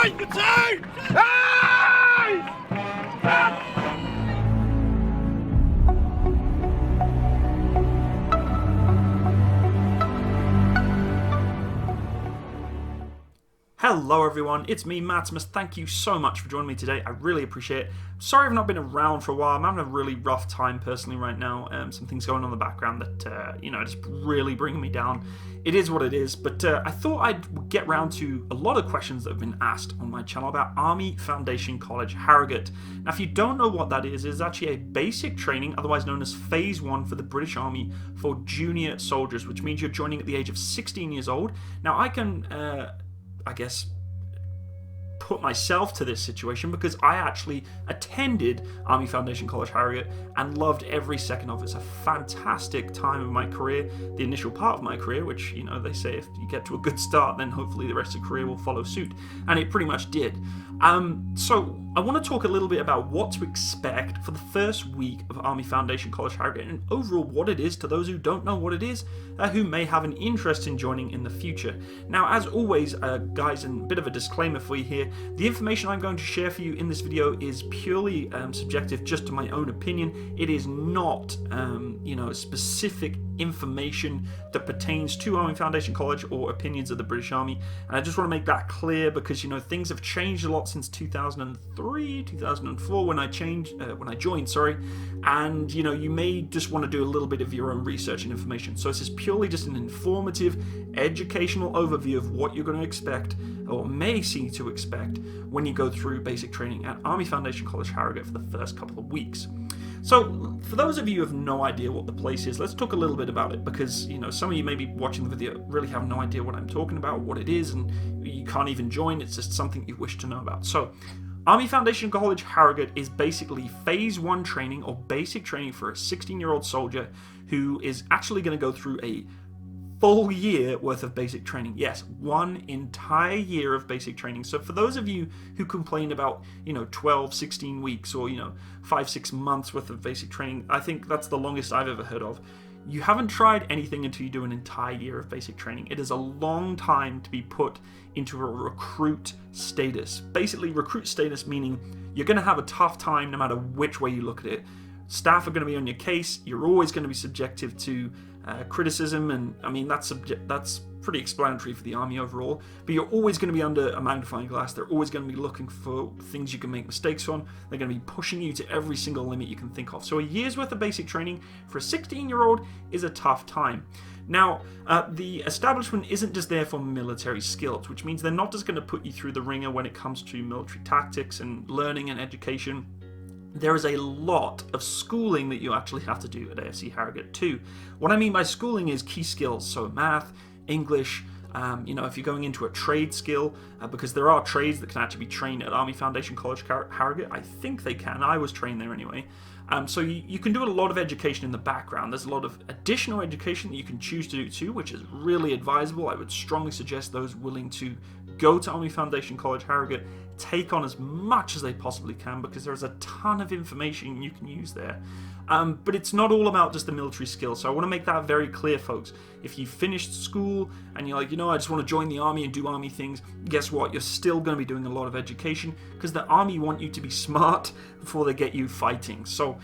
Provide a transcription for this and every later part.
Aye! Platoon! Aye! Hello everyone, it's me Matsimus. Thank you so much for joining me today. I really appreciate it. Sorry I've not been around for a while. I'm having a really rough time personally right now. Some things going on in the background that, just really bringing me down. It is what it is, but I thought I'd get round to a lot of questions that have been asked on my channel about Army Foundation College Harrogate. Now if you don't know what that is, it's actually a basic training, otherwise known as Phase 1 for the British Army for junior soldiers, which means you're joining at the age of 16 years old. Now I can... put myself to this situation because I actually attended Army Foundation College Harrogate and loved every second of it. It's a fantastic time of my career, the initial part of my career, which, they say if you get to a good start, then hopefully the rest of the career will follow suit. And it pretty much did. So I want to talk a little bit about what to expect for the first week of Army Foundation College Harrogate and overall what it is to those who don't know what it is, who may have an interest in joining in the future. Now, as always, guys, and a bit of a disclaimer for you here, the information I'm going to share for you in this video is purely subjective, just to my own opinion. It is not, specific information that pertains to Army Foundation College or opinions of the British Army. And I just want to make that clear because, things have changed a lot since 2003, 2004 when I joined, and, you may just want to do a little bit of your own research and information. So this is purely just an informative, educational overview of what you're going to expect or may see to expect when you go through basic training at Army Foundation College Harrogate for the first couple of weeks. So, for those of you who have no idea what the place is, let's talk a little bit about it because, some of you may be watching the video really have no idea what I'm talking about, what it is, and you can't even join. It's just something you wish to know about. So, Army Foundation College Harrogate is basically Phase 1 training or basic training for a 16-year-old soldier who is actually going to go through a full year worth of basic training. Yes, one entire year of basic training. So for those of you who complain about, 12, 16 weeks or, 5-6 months worth of basic training, I think that's the longest I've ever heard of. You haven't tried anything until you do an entire year of basic training. It is a long time to be put into a recruit status. Basically, recruit status meaning you're going to have a tough time no matter which way you look at it. Staff are going to be on your case. You're always going to be subjective to criticism, and I mean that's pretty explanatory for the army overall, but you're always going to be under a magnifying glass. They're always going to be looking for things you can make mistakes on. They're going to be pushing you to every single limit you can think of. So a year's worth of basic training for a 16-year-old is a tough time. Now, the establishment isn't just there for military skills, which means they're not just going to put you through the ringer when it comes to military tactics and learning and education. There is a lot of schooling that you actually have to do at AFC Harrogate too. What I mean by schooling is key skills, so math, English, if you're going into a trade skill, because there are trades that can actually be trained at Army Foundation College Harrogate. I think they can. I was trained there anyway. So you can do a lot of education in the background. There's a lot of additional education that you can choose to do too, which is really advisable. I would strongly suggest those willing to go to Army Foundation College Harrogate take on as much as they possibly can because there's a ton of information you can use there. But it's not all about just the military skills. So I want to make that very clear, folks. If you finished school and you're like, I just want to join the army and do army things, guess what? You're still going to be doing a lot of education because the army want you to be smart before they get you fighting. So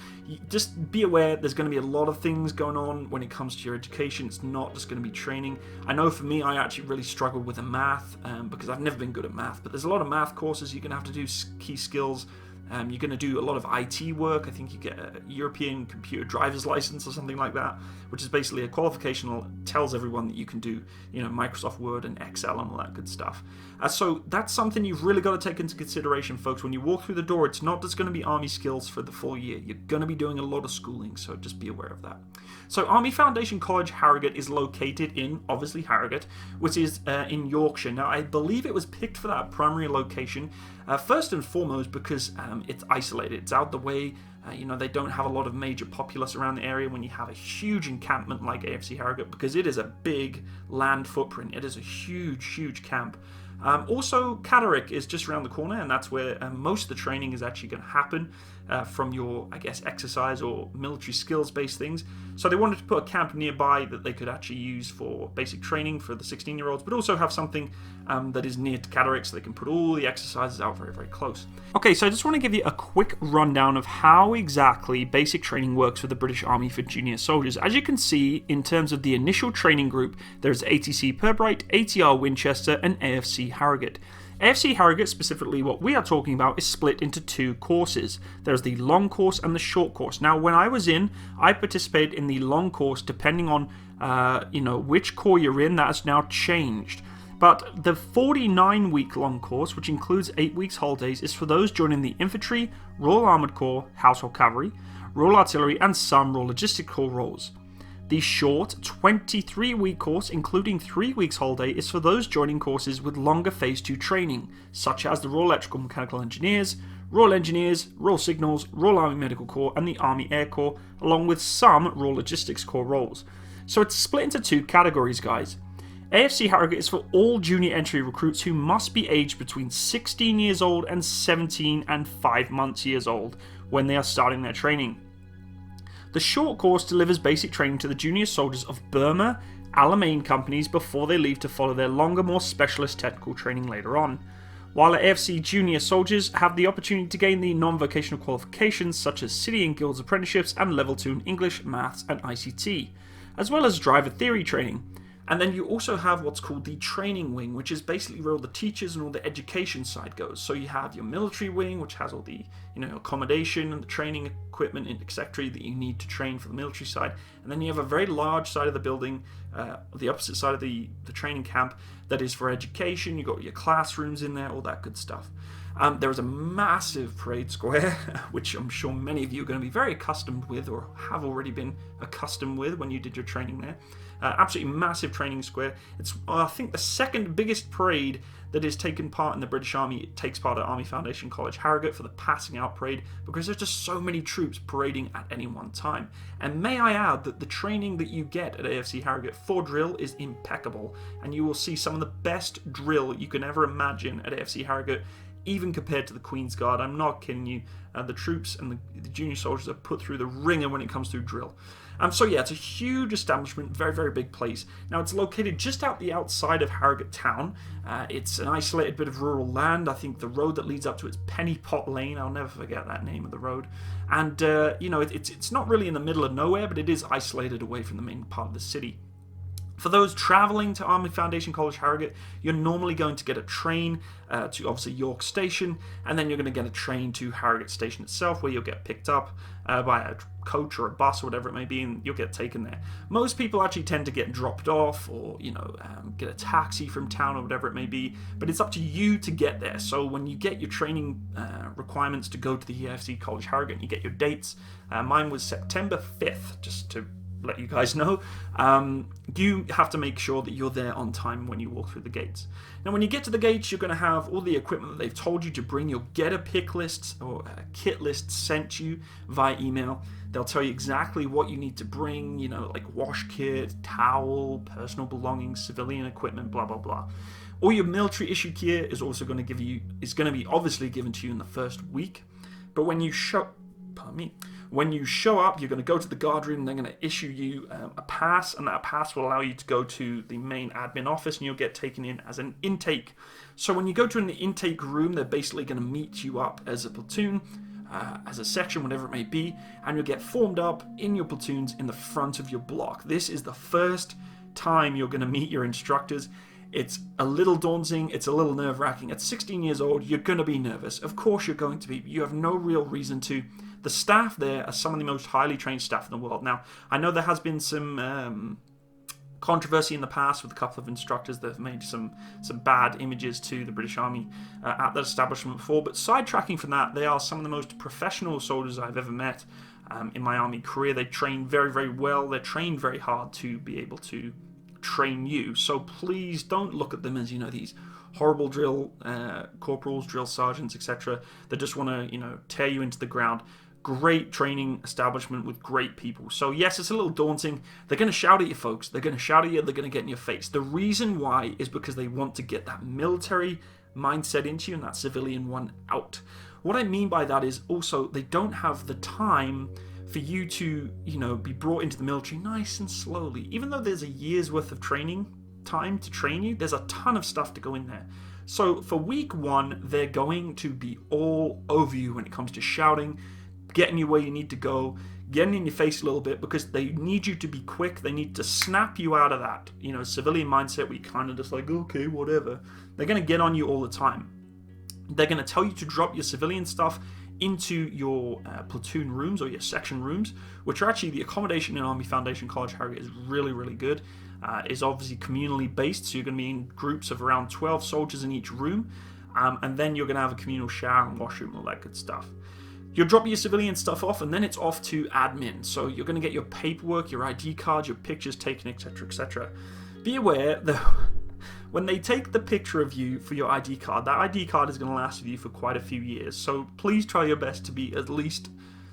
just be aware there's going to be a lot of things going on when it comes to your education. It's not just going to be training. I know for me, I actually really struggled with the math because I've never been good at math, but there's a lot of math courses you're going to have to do key skills. You're going to do a lot of IT work. I think you get a European computer driver's license or something like that, which is basically a qualification that tells everyone that you can do, Microsoft Word and Excel and all that good stuff. So that's something you've really got to take into consideration, folks. When you walk through the door, it's not just going to be Army skills for the full year. You're going to be doing a lot of schooling, so just be aware of that. So Army Foundation College Harrogate is located in, obviously, Harrogate, which is in Yorkshire. Now, I believe it was picked for that primary location, first and foremost because it's isolated. It's out the way. They don't have a lot of major populace around the area when you have a huge encampment like AFC Harrogate, because it is a big land footprint. It is a huge, huge camp. Also, Catterick is just around the corner, and that's where most of the training is actually going to happen from your, I guess, exercise or military skills-based things. So they wanted to put a camp nearby that they could actually use for basic training for the 16-year-olds, but also have something that is near to Catterick so they can put all the exercises out very, very close. Okay, so I just want to give you a quick rundown of how exactly basic training works for the British Army for junior soldiers. As you can see, in terms of the initial training group, there's ATC Purbright, ATR Winchester, and AFC Harrogate. AFC Harrogate, specifically what we are talking about, is split into two courses. There's the long course and the short course. Now, when I was in, I participated in the long course. Depending on, which corps you're in, that has now changed. But the 49-week long course, which includes 8 weeks holidays, is for those joining the Infantry, Royal Armoured Corps, Household Cavalry, Royal Artillery, and some Royal Logistic Corps roles. The short 23-week course, including 3 weeks holiday, is for those joining courses with longer Phase 2 training, such as the Royal Electrical Mechanical Engineers, Royal Signals, Royal Army Medical Corps, and the Army Air Corps, along with some Royal Logistics Corps roles. So it's split into two categories, guys. AFC Harrogate is for all junior entry recruits who must be aged between 16 years old and 17 and 5 months years old when they are starting their training. The short course delivers basic training to the junior soldiers of Burma, Alamein companies before they leave to follow their longer, more specialist technical training later on. While AFC junior soldiers have the opportunity to gain the non-vocational qualifications such as City and Guilds apprenticeships and Level 2 in English, Maths and ICT, as well as driver theory training. And then you also have what's called the training wing, which is basically where all the teachers and all the education side goes. So you have your military wing, which has all the accommodation and the training equipment, etc., that you need to train for the military side. And then you have a very large side of the building, the opposite side of the training camp, that is for education. You've got your classrooms in there, all that good stuff. There is a massive parade square, which I'm sure many of you are going to be very accustomed with, or have already been accustomed with when you did your training there. Absolutely massive training square. It's, I think, the second biggest parade that is taken part in the British Army. It takes part at Army Foundation College Harrogate for the passing out parade, because there's just so many troops parading at any one time. And may I add that the training that you get at AFC Harrogate for drill is impeccable, and you will see some of the best drill you can ever imagine at AFC Harrogate, even compared to the Queen's Guard. I'm not kidding you. The troops and the junior soldiers are put through the ringer when it comes to drill. So yeah, it's a huge establishment, very, very big place. Now, it's located just out the outside of Harrogate town. It's an isolated bit of rural land. I think the road that leads up to it's Penny Pot Lane. I'll never forget that name of the road. And, it's not really in the middle of nowhere, but it is isolated away from the main part of the city. For those travelling to Army Foundation College Harrogate, you're normally going to get a train to obviously York Station, and then you're going to get a train to Harrogate Station itself, where you'll get picked up by a coach or a bus or whatever it may be, and you'll get taken there. Most people actually tend to get dropped off, or get a taxi from town or whatever it may be, but it's up to you to get there. So when you get your training requirements to go to the AFC College Harrogate, and you get your dates, mine was September 5th, just to let you guys know, you have to make sure that you're there on time when you walk through the gates. Now, when you get to the gates, you're going to have all the equipment that they've told you to bring. You'll get a pick list or a kit list sent you via email. They'll tell you exactly what you need to bring, like wash kit, towel, personal belongings, civilian equipment, blah, blah, blah. All your military issue gear is also going to be obviously given to you in the first week. But when you show up, you're going to go to the guard room. They're going to issue you a pass, and that pass will allow you to go to the main admin office, and you'll get taken in as an intake. So when you go to an intake room, they're basically going to meet you up as a platoon, as a section, whatever it may be, and you'll get formed up in your platoons in the front of your block. This is the first time you're going to meet your instructors. It's a little daunting, it's a little nerve-wracking. At 16 years old, you're going to be nervous. Of course you're going to be. You have no real reason to. The staff there are some of the most highly trained staff in the world. Now, I know there has been some controversy in the past with a couple of instructors that have made some bad images to the British Army at that establishment before, but sidetracking from that, they are some of the most professional soldiers I've ever met in my Army career. They train very, very well. They're trained very hard to be able to train you. So please don't look at them as, these horrible drill corporals, drill sergeants, etc. that just want to, tear you into the ground. great training establishment with great people. So yes, it's a little daunting. They're going to shout at you, folks. They're going to shout at you. They're going to get in your face. The reason why is because they want to get that military mindset into you and that civilian one out. What I mean by that is also they don't have the time for you to, be brought into the military nice and slowly. Even though there's a year's worth of training time to train you, there's a ton of stuff to go in there. So for week 1, they're going to be all over you when it comes to shouting, getting you where you need to go, getting in your face a little bit, because they need you to be quick. They need to snap you out of that, civilian mindset where you kind of just like, okay, whatever. They're going to get on you all the time. They're going to tell you to drop your civilian stuff into your platoon rooms or your section rooms, which are actually the accommodation in Army Foundation College Harrogate is really, really good. Is obviously communally based, so you're going to be in groups of around 12 soldiers in each room, and then you're going to have a communal shower and washroom, all that good stuff. You'll drop your civilian stuff off, and then it's off to admin. So you're going to get your paperwork, your ID card, your pictures taken, etc., etc. Be aware that when they take the picture of you for your ID card, that ID card is going to last with you for quite a few years. So please try your best to be at least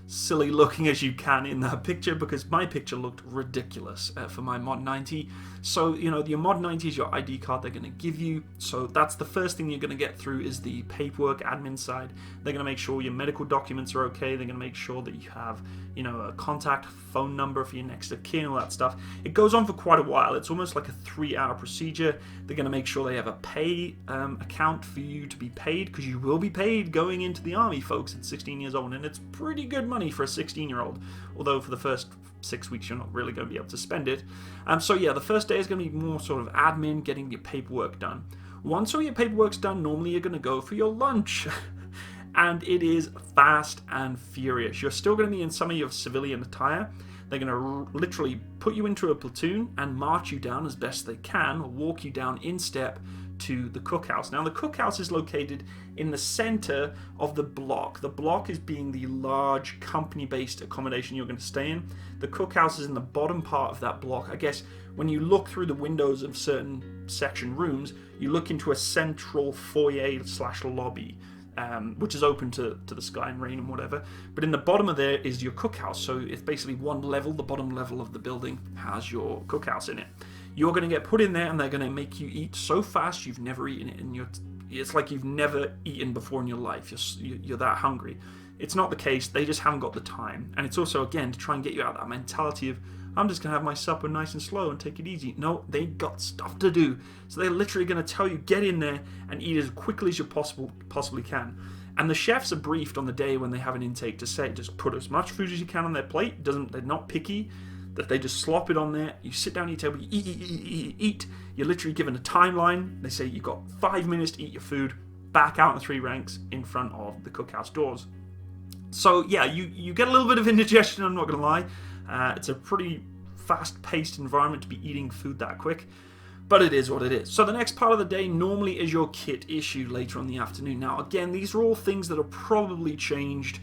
silly looking as you can in that picture, because my picture looked ridiculous for my Mod 90. So, your Mod 90 is your ID card they're going to give you. So that's the first thing you're going to get through is the paperwork admin side. They're going to make sure your medical documents are okay. They're going to make sure that you have, a contact phone number for your next of kin, all that stuff. It goes on for quite a while. It's almost like a 3-hour procedure. They're going to make sure they have a pay account for you to be paid, because you will be paid going into the army, folks, at 16 years old, and it's pretty good money for a 16-year-old, although for the first 6 weeks you're not really going to be able to spend it. So yeah, the first day is going to be more sort of admin, getting your paperwork done. Once all your paperwork's done, normally you're going to go for your lunch. And it is fast and furious. You're still going to be in some of your civilian attire. They're going to literally put you into a platoon and march you down as best they can, or walk you down in step to the cookhouse. Now, the cookhouse is located in the center of the block. The block is being the large company-based accommodation you're going to stay in. The cookhouse is in the bottom part of that block. I guess when you look through the windows of certain section rooms, you look into a central foyer/lobby, which is open to the sky and rain and whatever. But in the bottom of there is your cookhouse. So it's basically one level. The bottom level of the building has your cookhouse in it. You're going to get put in there, and they're going to make you eat so fast you've never eaten it, and it's like you've never eaten before in your life. You're that hungry. It's not the case. They just haven't got the time. And it's also, again, to try and get you out of that mentality of, I'm just going to have my supper nice and slow and take it easy. No, they got stuff to do. So they're literally going to tell you, get in there and eat as quickly as you possibly can. And the chefs are briefed on the day when they have an intake to say, just put as much food as you can on their plate. They're not picky. That they just slop it on there. You sit down at your table, you eat. You're literally given a timeline. They say you've got 5 minutes to eat your food. Back out in 3 ranks in front of the cookhouse doors. So yeah, you get a little bit of indigestion, I'm not going to lie. It's a pretty fast-paced environment to be eating food that quick. But it is what it is. So the next part of the day normally is your kit issue later on in the afternoon. Now again, these are all things that are probably changed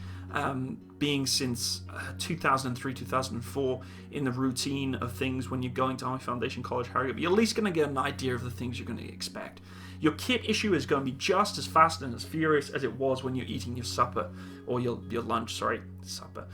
being since 2003, 2004 in the routine of things when you're going to Army Foundation College Harrogate. But you're at least going to get an idea of the things you're going to expect. Your kit issue is going to be just as fast and as furious as it was when you're eating your supper, or your lunch, supper.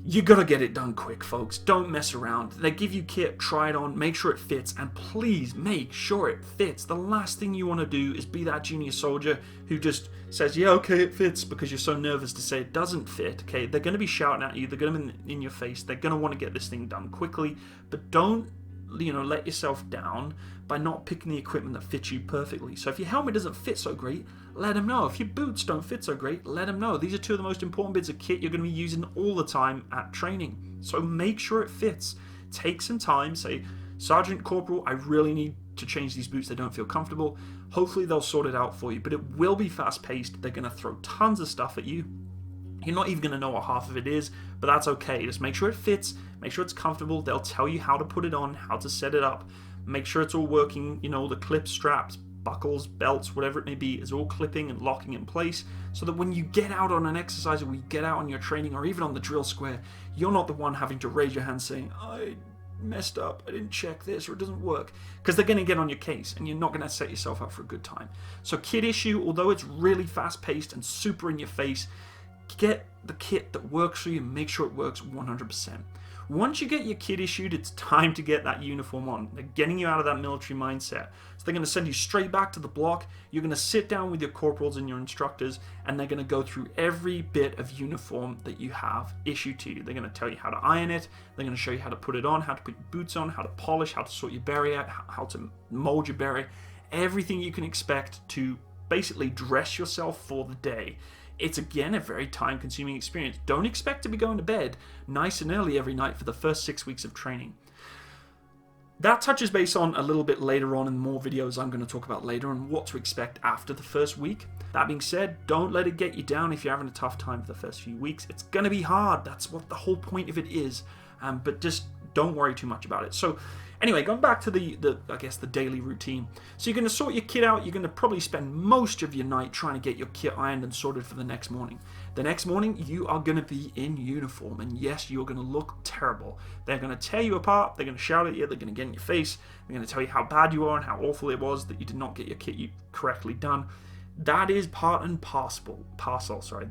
You gotta get it done quick, folks. Don't mess around. They give you kit, try it on, make sure it fits, and please make sure it fits. The last thing you want to do is be that junior soldier who just says, yeah, okay, it fits, because you're so nervous to say it doesn't fit. Okay, they're going to be shouting at you, they're going to be in your face, they're going to want to get this thing done quickly, but don't let yourself down by not picking the equipment that fits you perfectly. So if your helmet doesn't fit so great, let them know. If your boots don't fit so great, let them know. These are 2 of the most important bits of kit you're going to be using all the time at training. So make sure it fits. Take some time, say, Sergeant Corporal, I really need to change these boots, they don't feel comfortable. Hopefully they'll sort it out for you, but it will be fast paced. They're going to throw tons of stuff at you. You're not even going to know what half of it is, but that's okay. Just make sure it fits, make sure it's comfortable. They'll tell you how to put it on, how to set it up. Make sure it's all working, the clips, straps, buckles, belts, whatever it may be, is all clipping and locking in place, so that when you get out on an exercise, or you get out on your training, or even on the drill square, you're not the one having to raise your hand saying, I messed up, I didn't check this, or it doesn't work, because they're going to get on your case, and you're not going to set yourself up for a good time. So kit issue, although it's really fast paced and super in your face, get the kit that works for you and make sure it works 100%. Once you get your kit issued, it's time to get that uniform on. They're getting you out of that military mindset. So they're going to send you straight back to the block. You're going to sit down with your corporals and your instructors, and they're going to go through every bit of uniform that you have issued to you. They're going to tell you how to iron it. They're going to show you how to put it on, how to put your boots on, how to polish, how to sort your beret out, how to mold your beret. Everything you can expect to basically dress yourself for the day. It's again a very time-consuming experience. Don't expect to be going to bed nice and early every night for the first 6 weeks of training. That touches base on a little bit later on in more videos I'm going to talk about later on what to expect after the first week. That being said, don't let it get you down if you're having a tough time for the first few weeks. It's going to be hard. That's what the whole point of it is. But just don't worry too much about it. So anyway, going back to the daily routine. So you're going to sort your kit out. You're going to probably spend most of your night trying to get your kit ironed and sorted for the next morning. The next morning, you are going to be in uniform. And yes, you're going to look terrible. They're going to tear you apart. They're going to shout at you. They're going to get in your face. They're going to tell you how bad you are and how awful it was that you did not get your kit correctly done. That is part and parcel.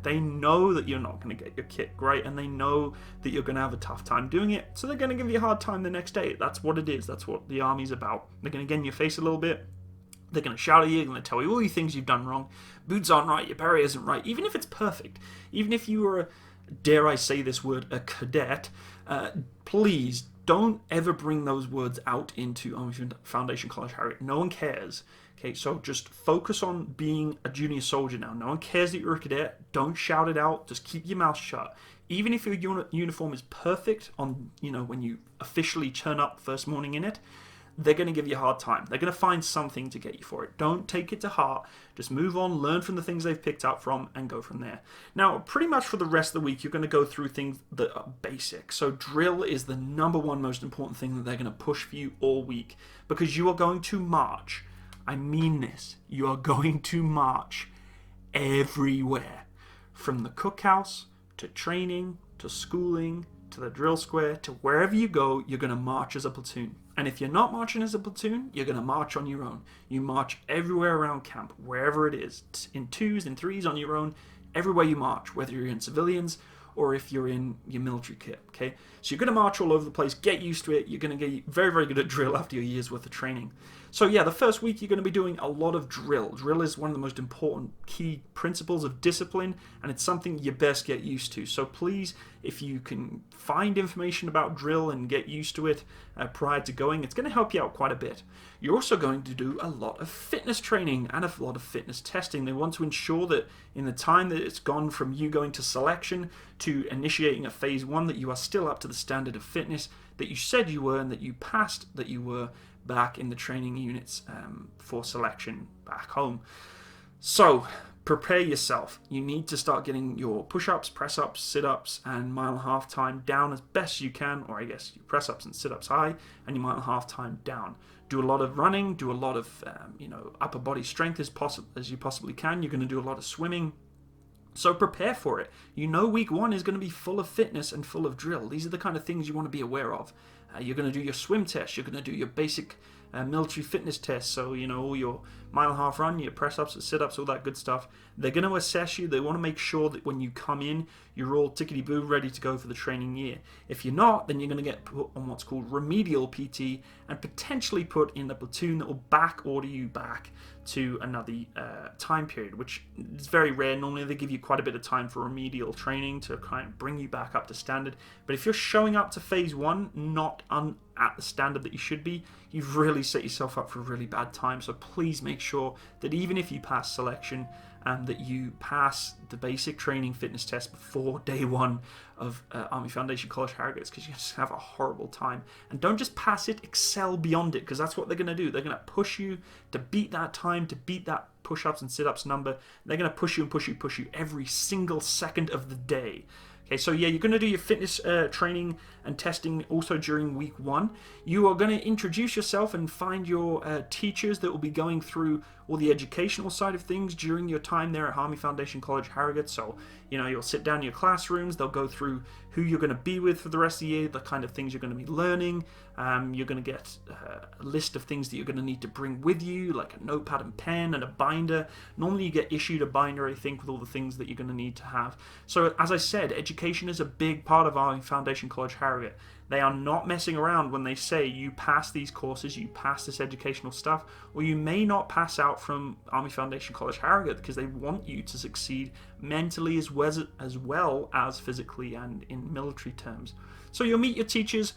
They know that you're not going to get your kit great, and they know that you're going to have a tough time doing it, so they're going to give you a hard time the next day. That's what it is. That's what the army's about. They're going to get in your face a little bit. They're going to shout at you. They're going to tell you all the things you've done wrong. Boots aren't right. Your beret isn't right. Even if it's perfect. Even if you were, dare I say this word, a cadet, please don't ever bring those words out into Army Foundation College Harrogate. No one cares. Okay, so just focus on being a junior soldier now. No one cares that you're a cadet. Don't shout it out. Just keep your mouth shut. Even if your uniform is perfect on, when you officially turn up first morning in it, they're going to give you a hard time. They're going to find something to get you for it. Don't take it to heart. Just move on, learn from the things they've picked up from, and go from there. Now, pretty much for the rest of the week, you're going to go through things that are basic. So drill is the number one most important thing that they're going to push for you all week, because you are going to march. I mean this. You are going to march everywhere. From the cookhouse, to training, to schooling, to the drill square, to wherever you go, you're going to march as a platoon. And if you're not marching as a platoon, you're going to march on your own. You march everywhere around camp, wherever it is, in 2s and 3s on your own, everywhere you march, whether you're in civilians or if you're in your military kit, okay? So you're going to march all over the place, get used to it. You're going to get very, very good at drill after your year's worth of training. So yeah, the first week you're going to be doing a lot of drill. Drill is one of the most important key principles of discipline, and it's something you best get used to. So please, if you can find information about drill and get used to it prior to going, it's going to help you out quite a bit. You're also going to do a lot of fitness training and a lot of fitness testing. They want to ensure that in the time that it's gone from you going to selection to initiating a phase 1, that you are still up to the standard of fitness that you said you were and that you passed that you were back in the training units for selection back home. So prepare yourself. You need to start getting your push-ups, press-ups, sit-ups, and mile-and-a-half time down as best you can, or I guess your press-ups and sit-ups high, and your mile-and-a-half time down. Do a lot of running, do a lot of upper body strength as you possibly can. You're going to do a lot of swimming. So prepare for it. Week 1 is going to be full of fitness and full of drill. These are the kind of things you want to be aware of. You're going to do your swim test. You're going to do your basic military fitness test. So, all your mile-and-a-half run, your press-ups, sit-ups, all that good stuff. They're going to assess you. They want to make sure that when you come in, you're all tickety-boo, ready to go for the training year. If you're not, then you're going to get put on what's called remedial PT and potentially put in the platoon that will back order you back to another time period, which is very rare. Normally they give you quite a bit of time for remedial training to kind of bring you back up to standard. But if you're showing up to phase 1 not at the standard that you should be, you've really set yourself up for a really bad time. So please make sure that even if you pass selection, that you pass the basic training fitness test before day 1 of Army Foundation College Harrogate, because you just have a horrible time. And don't just pass it, excel beyond it, because that's what they're going to do. They're going to push you to beat that time, to beat that push-ups and sit-ups number. They're going to push you and push you every single second of the day. Okay, so yeah, you're going to do your fitness training and testing also during week 1. You are going to introduce yourself and find your teachers that will be going through all the educational side of things during your time there at Army Foundation College Harrogate. So, you'll sit down in your classrooms. They'll go through who you're going to be with for the rest of the year, the kind of things you're going to be learning, You're going to get a list of things that you're going to need to bring with you, like a notepad and pen and a binder. Normally you get issued a binder, I think, with all the things that you're going to need to have. So as I said, education is a big part of Army Foundation College Harrogate. They are not messing around when they say you pass these courses, you pass this educational stuff, or you may not pass out from Army Foundation College Harrogate, because they want you to succeed mentally as well as physically and in military terms. So you'll meet your teachers.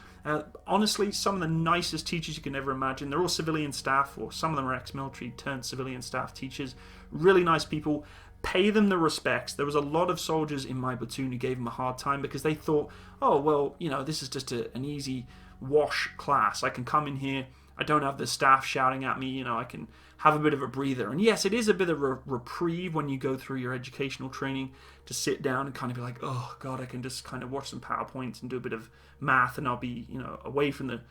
Honestly, some of the nicest teachers you can ever imagine. They're all civilian staff, or some of them are ex-military turned civilian staff teachers. Really nice people. Pay them the respects. There was a lot of soldiers in my platoon who gave them a hard time because they thought, oh, well, this is just an easy wash class. I can come in here. I don't have the staff shouting at me. I can have a bit of a breather. And yes, it is a bit of a reprieve when you go through your educational training to sit down and kind of be like, oh, God, I can just kind of watch some PowerPoints and do a bit of math, and I'll be, away from the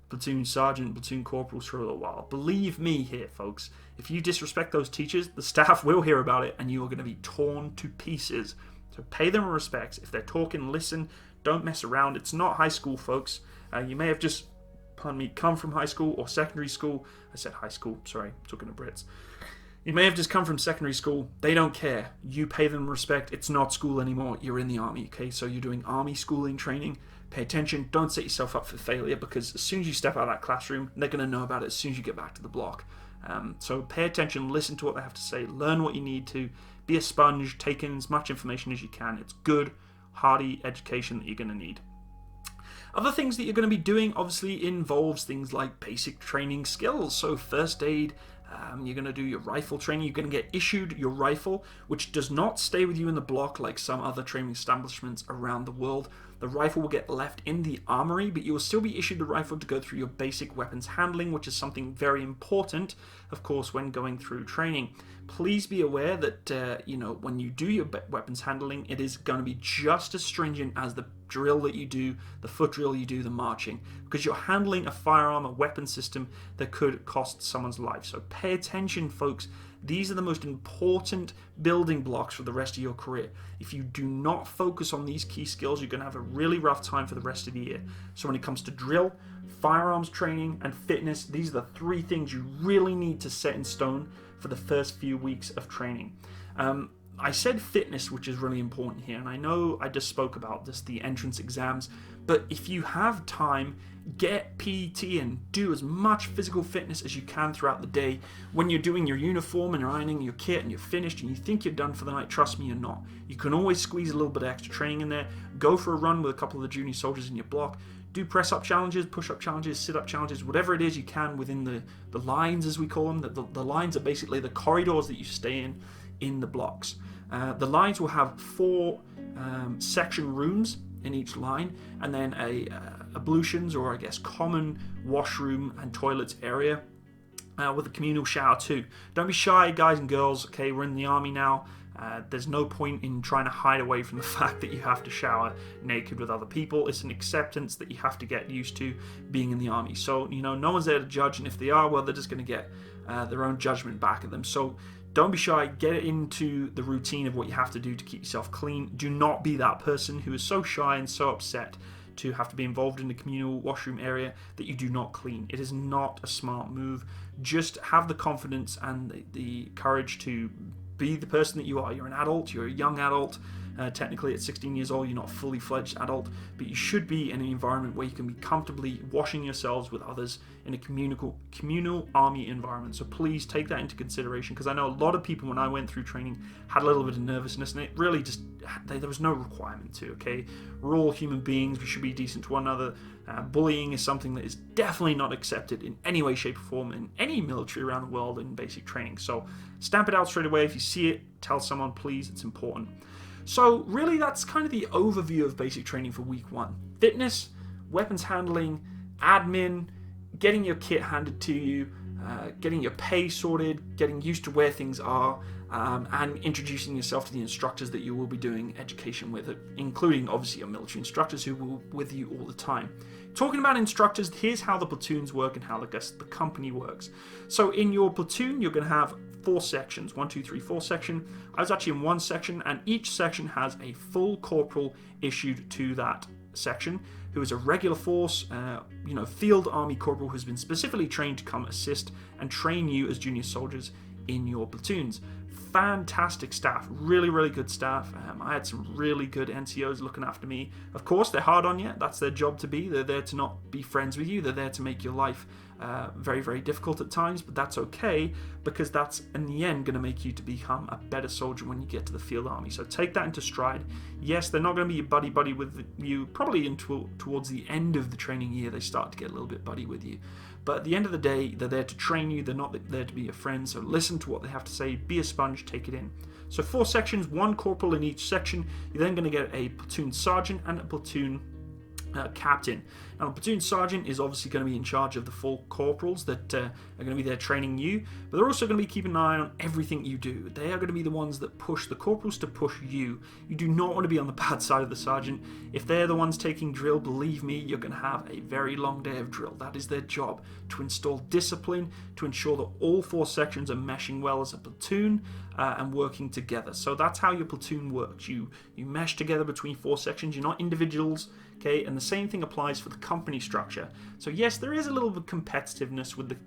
platoon sergeant, platoon corporals for a little while. Believe me here, folks, if you disrespect those teachers, the staff will hear about it and you are going to be torn to pieces. So pay them respects. If they're talking, listen. Don't mess around. It's not high school, folks. You may have just, come from high school or secondary school. I said high school, sorry, talking to Brits. You may have just come from secondary school. They don't care. You pay them respect. It's not school anymore. You're in the army, okay? So you're doing army schooling training. Pay attention. Don't set yourself up for failure, because as soon as you step out of that classroom, they're going to know about it as soon as you get back to the block. So pay attention, listen to what they have to say, learn what you need to, be a sponge, take in as much information as you can. It's good, hearty education that you're going to need. Other things that you're going to be doing obviously involves things like basic training skills. So first aid, you're going to do your rifle training. You're going to get issued your rifle, which does not stay with you in the block like some other training establishments around the world. The rifle will get left in the armory, but you will still be issued the rifle to go through your basic weapons handling, which is something very important, of course, when going through training. Please be aware that, when you do your weapons handling, it is going to be just as stringent as the drill that you do, the foot drill you do, the marching, because you're handling a firearm, a weapon system that could cost someone's life. So pay attention, folks. These are the most important building blocks for the rest of your career. If you do not focus on these key skills, you're going to have a really rough time for the rest of the year. So when it comes to drill, firearms training, and fitness, these are the three things you really need to set in stone for the first few weeks of training. I said fitness, which is really important here, and I know I just spoke about this, the entrance exams, but if you have time, get PT and do as much physical fitness as you can throughout the day. When you're doing your uniform and you're ironing your kit and you're finished and you think you're done for the night, trust me, you're not. You can always squeeze a little bit of extra training in there. Go for a run with a couple of the junior soldiers in your block. Do press-up challenges, push-up challenges, sit-up challenges, whatever it is you can within the lines, as we call them. The lines are basically the corridors that you stay in the blocks. The lines will have 4 section rooms in each line, and then a ablutions, or I guess common washroom and toilets area with a communal shower too. Don't be shy, guys and girls. Okay, we're in the army now. There's no point in trying to hide away from the fact that you have to shower naked with other people. It's an acceptance that you have to get used to being in the army. So, no one's there to judge, and if they are, well, they're just going to get their own judgment back at them. So don't be shy. Get into the routine of what you have to do to keep yourself clean. Do not be that person who is so shy and so upset to have to be involved in the communal washroom area that you do not clean. It is not a smart move. Just have the confidence and the courage to be the person that you are. You're an adult. You're a young adult. Technically, at 16 years old, you're not a fully fledged adult, but you should be in an environment where you can be comfortably washing yourselves with others in a communal army environment. So please take that into consideration, because I know a lot of people, when I went through training, had a little bit of nervousness, and it really just, there was no requirement to, okay? We're all human beings. We should be decent to one another. Bullying is something that is definitely not accepted in any way, shape, or form in any military around the world in basic training. So stamp it out straight away. If you see it, tell someone, please. It's important. So really, that's kind of the overview of basic training for week 1. Fitness, weapons handling, admin, getting your kit handed to you, getting your pay sorted, getting used to where things are, and introducing yourself to the instructors that you will be doing education with, including obviously your military instructors who will be with you all the time. Talking about instructors, here's how the platoons work and how the company works. So in your platoon, you're going to have 4 sections, 1, 2, 3, 4 section. I was actually in one section, and each section has a full corporal issued to that section who is a regular force, field army corporal who's been specifically trained to come assist and train you as junior soldiers in your platoons. Fantastic staff, really, really good staff. I had some really good NCOs looking after me. Of course, they're hard on you. That's their job to be. They're there to not be friends with you. They're there to make your life very, very difficult at times, but that's okay, because that's, in the end, going to make you to become a better soldier when you get to the field army. So take that into stride. Yes, they're not going to be buddy-buddy with you. Probably towards the end of the training year, they start to get a little bit buddy with you. But at the end of the day, they're there to train you. They're not there to be your friend. So listen to what they have to say. Be a sponge. Take it in. So 4 sections, 1 corporal in each section. You're then going to get a platoon sergeant and a platoon captain. Now, the platoon sergeant is obviously going to be in charge of the 4 corporals that are going to be there training you, but they're also going to be keeping an eye on everything you do. They are going to be the ones that push the corporals to push you. You do not want to be on the bad side of the sergeant. If they're the ones taking drill, believe me, you're going to have a very long day of drill. That is their job, to install discipline, to ensure that all 4 sections are meshing well as a platoon and working together. So that's how your platoon works. You mesh together between 4 sections. You're not individuals. Okay, and the same thing applies for the company structure. So yes, there is a little bit of competitiveness with the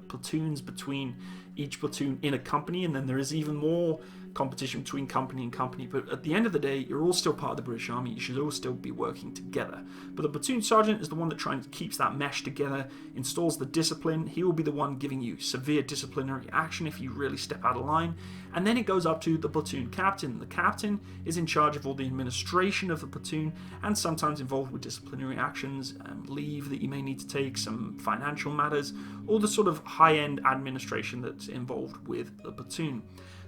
platoons between each platoon in a company, and then there is even more competition between company and company. But at the end of the day, you're all still part of the British Army. You should all still be working together. But the platoon sergeant is the one that keeps that mesh together, installs the discipline. He will be the one giving you severe disciplinary action if you really step out of line. And then it goes up to the platoon captain. The captain is in charge of all the administration of the platoon, and sometimes involved with disciplinary actions, leave that you may need to take, some financial matters, all the sort of high-end administration that's involved with the platoon.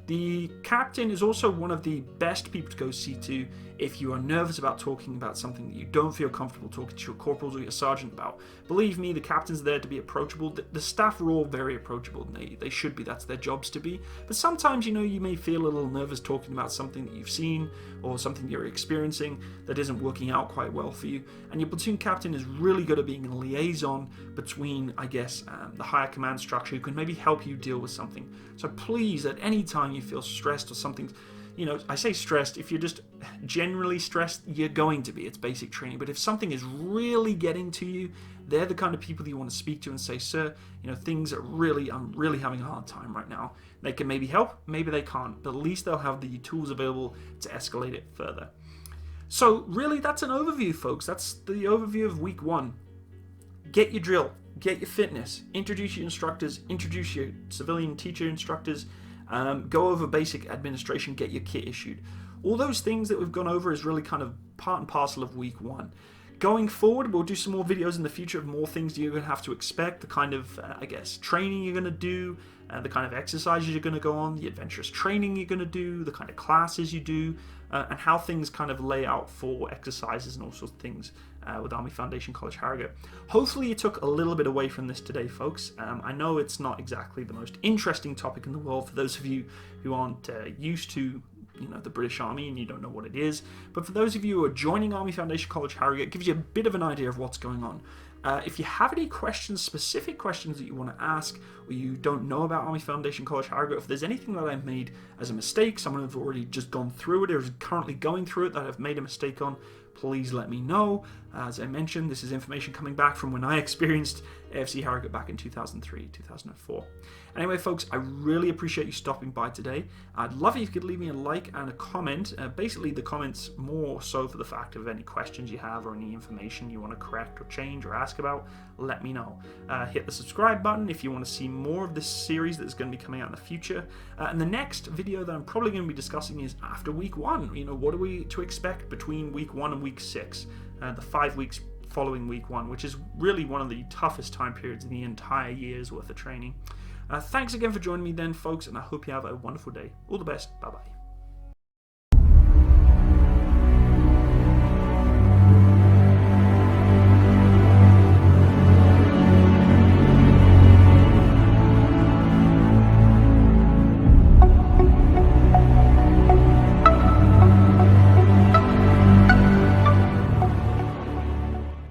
The captain is also one of the best people to go see to if you are nervous about talking about something that you don't feel comfortable talking to your corporals or your sergeant about. Believe me, the captain's there to be approachable. The staff are all very approachable, and they should be. That's their jobs to be. But sometimes, you may feel a little nervous talking about something that you've seen or something you're experiencing that isn't working out quite well for you. And your platoon captain is really good at being a liaison between, the higher command structure who can maybe help you deal with something. So please, at any time you feel stressed or something, I say stressed, if you're just generally stressed, you're going to be. It's basic training. But if something is really getting to you, they're the kind of people that you want to speak to and say, sir, I'm really having a hard time right now. They can maybe help, maybe they can't, but at least they'll have the tools available to escalate it further. So really, that's an overview, folks. That's the overview of week 1. Get your drill, get your fitness, introduce your instructors, introduce your civilian teacher instructors, go over basic administration, get your kit issued. All those things that we've gone over is really kind of part and parcel of week 1. Going forward, we'll do some more videos in the future of more things you're going to have to expect, the kind of, training you're going to do, the kind of exercises you're going to go on, the adventurous training you're going to do, the kind of classes you do, and how things kind of lay out for exercises and all sorts of things with Army Foundation College Harrogate. Hopefully you took a little bit away from this today, folks. I know it's not exactly the most interesting topic in the world for those of you who aren't used to the British Army and you don't know what it is, but for those of you who are joining Army Foundation College Harrogate, it gives you a bit of an idea of what's going on. If you have any questions, specific questions that you want to ask, or you don't know about Army Foundation College Harrogate, if there's anything that I've made as a mistake, someone who's already just gone through it or is currently going through it that I've made a mistake on, please let me know. As I mentioned, this is information coming back from when I experienced AFC Harrogate back in 2003, 2004. Anyway, folks, I really appreciate you stopping by today. I'd love it if you could leave me a like and a comment. Basically, the comments more so for the fact of any questions you have or any information you want to correct or change or ask about, let me know. Hit the subscribe button if you want to see more of this series that's going to be coming out in the future. And the next video that I'm probably going to be discussing is after week 1. What are we to expect between week 1 and week 6? The 5 weeks following week 1, which is really one of the toughest time periods in the entire year's worth of training. Thanks again for joining me then, folks, and I hope you have a wonderful day. All the best. Bye-bye.